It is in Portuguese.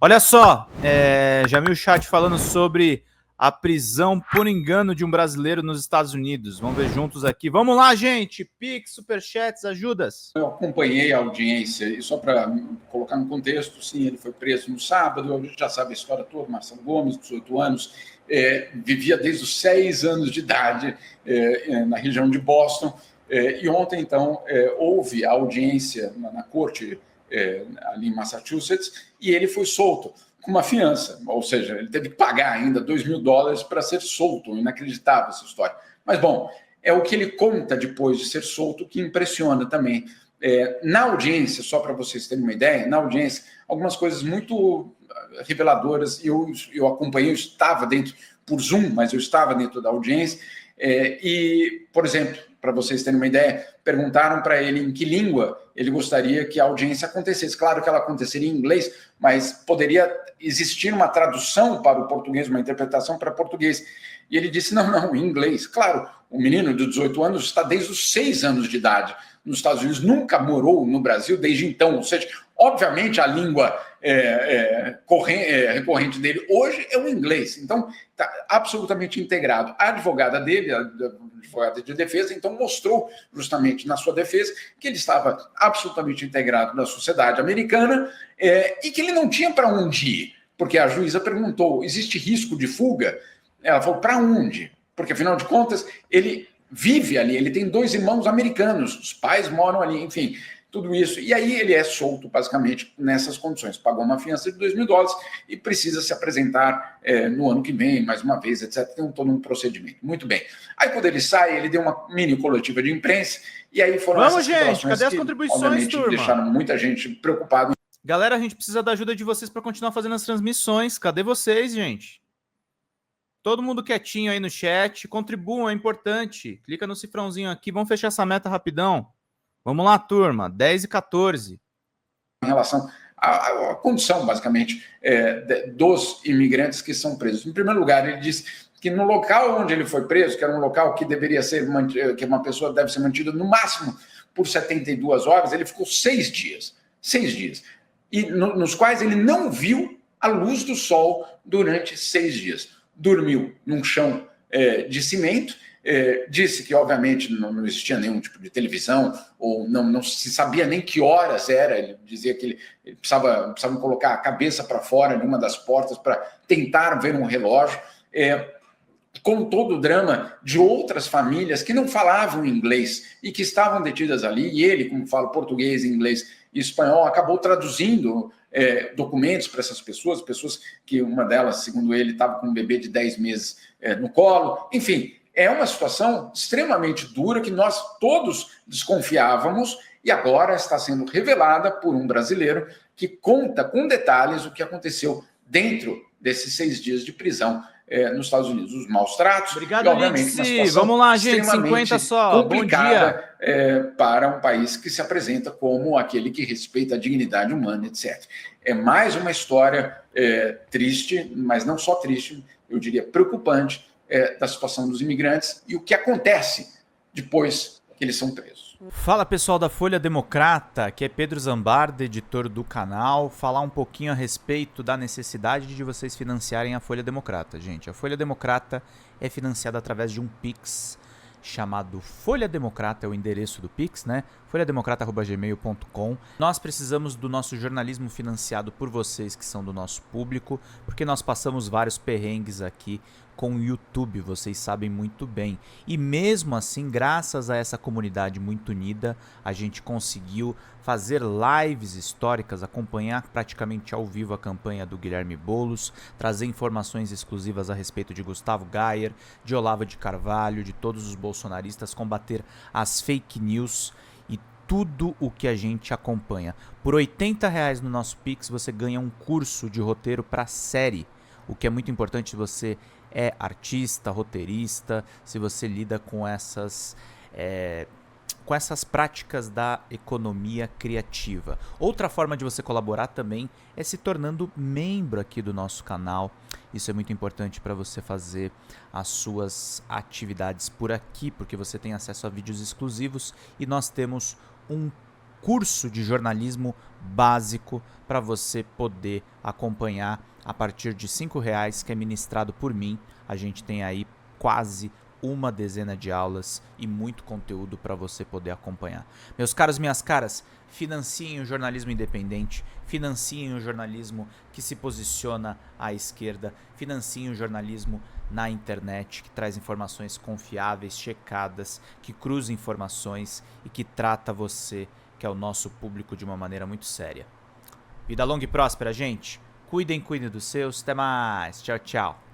Olha só, já vi o chat falando sobre a prisão por engano de um brasileiro nos Estados Unidos. Vamos ver juntos aqui. Vamos lá, gente. Pix, superchats, ajudas. Eu acompanhei a audiência e só para colocar no contexto, sim, ele foi preso no sábado, a gente já sabe a história toda, Marcelo Gomes, 18 anos, vivia desde os 6 anos de idade na região de Boston, e ontem, então, houve a audiência na corte ali em Massachusetts, e ele foi solto com uma fiança, ou seja, ele teve que pagar ainda $2.000 para ser solto. Inacreditável essa história. Mas, bom, é o que ele conta depois de ser solto que impressiona também. Na audiência, só para vocês terem uma ideia, na audiência, algumas coisas muito reveladoras, eu acompanhei, eu estava dentro, por Zoom, mas eu estava dentro da audiência, e, por exemplo, para vocês terem uma ideia, perguntaram para ele em que língua ele gostaria que a audiência acontecesse. Claro que ela aconteceria em inglês, mas poderia existir uma tradução para o português, uma interpretação para português. E ele disse, não, em inglês. Claro, o menino de 18 anos está desde os 6 anos de idade nos Estados Unidos, nunca morou no Brasil desde então. Ou seja, obviamente a língua recorrente dele hoje é o inglês. Então, está absolutamente integrado. A advogada dele, a advogada de defesa, então mostrou justamente na sua defesa que ele estava absolutamente integrado na sociedade americana e que ele não tinha para onde ir. Porque a juíza perguntou, existe risco de fuga? Ela falou, para onde? Porque, afinal de contas, ele vive ali, ele tem 2 irmãos americanos, os pais moram ali, enfim, tudo isso. E aí ele é solto, basicamente, nessas condições. Pagou uma fiança de $2.000 e precisa se apresentar no ano que vem, mais uma vez, etc. Tem todo um procedimento. Muito bem. Aí, quando ele sai, ele deu uma mini coletiva de imprensa, e aí foram Vamos, essas gente, cadê as que, contribuições, obviamente, turma? deixaram muita gente preocupada. Galera, a gente precisa da ajuda de vocês para continuar fazendo as transmissões. Cadê vocês, gente? Todo mundo quietinho aí no chat. Contribuam, é importante. Clica no cifrãozinho aqui. Vamos fechar essa meta rapidão. Vamos lá, turma. 10 e 14. Em relação à condição, basicamente, dos imigrantes que são presos. Em primeiro lugar, ele disse que no local onde ele foi preso, que era um local que deveria ser que uma pessoa deve ser mantida no máximo por 72 horas, ele ficou 6 dias. 6 dias. E nos quais ele não viu a luz do sol durante 6 dias. Dormiu num chão de cimento, disse que, obviamente, não existia nenhum tipo de televisão, ou não se sabia nem que horas era. Ele dizia que ele precisava colocar a cabeça para fora de uma das portas para tentar ver um relógio. Com todo o drama de outras famílias que não falavam inglês e que estavam detidas ali, e ele, como fala português, inglês e espanhol, acabou traduzindo documentos para essas pessoas que uma delas, segundo ele, estava com um bebê de 10 meses no colo. Enfim, é uma situação extremamente dura que nós todos desconfiávamos e agora está sendo revelada por um brasileiro que conta com detalhes o que aconteceu dentro desses 6 dias de prisão nos Estados Unidos, os maus tratos. Obrigado, e, obviamente, uma situação vamos lá, gente, 50 só. complicada para um país que se apresenta como aquele que respeita a dignidade humana, etc. É mais uma história triste, mas não só triste, eu diria preocupante, da situação dos imigrantes e o que acontece depois que eles são presos. Fala, pessoal da Folha Democrata, que é Pedro Zambarda, editor do canal, falar um pouquinho a respeito da necessidade de vocês financiarem a Folha Democrata. Gente, a Folha Democrata é financiada através de um Pix chamado Folha Democrata, é o endereço do Pix, né? folhademocrata@gmail.com. Nós precisamos do nosso jornalismo financiado por vocês que são do nosso público, porque nós passamos vários perrengues aqui com o YouTube, vocês sabem muito bem. E mesmo assim, graças a essa comunidade muito unida, a gente conseguiu fazer lives históricas, acompanhar praticamente ao vivo a campanha do Guilherme Boulos, trazer informações exclusivas a respeito de Gustavo Gayer, de Olavo de Carvalho, de todos os bolsonaristas, combater as fake news e tudo o que a gente acompanha. Por R$80 no nosso Pix você ganha um curso de roteiro para série, o que é muito importante se você é artista, roteirista, se você lida com essas práticas da economia criativa. Outra forma de você colaborar também é se tornando membro aqui do nosso canal. Isso é muito importante para você fazer as suas atividades por aqui, porque você tem acesso a vídeos exclusivos e nós temos um curso de jornalismo básico para você poder acompanhar a partir de R$5, que é ministrado por mim. A gente tem aí quase uma dezena de aulas e muito conteúdo para você poder acompanhar. Meus caros, minhas caras, financiem o jornalismo independente, financiem o jornalismo que se posiciona à esquerda, financiem o jornalismo na internet, que traz informações confiáveis, checadas, que cruza informações e que trata você, que é o nosso público, de uma maneira muito séria. Vida longa e próspera, gente. Cuidem dos seus. Até mais. Tchau, tchau.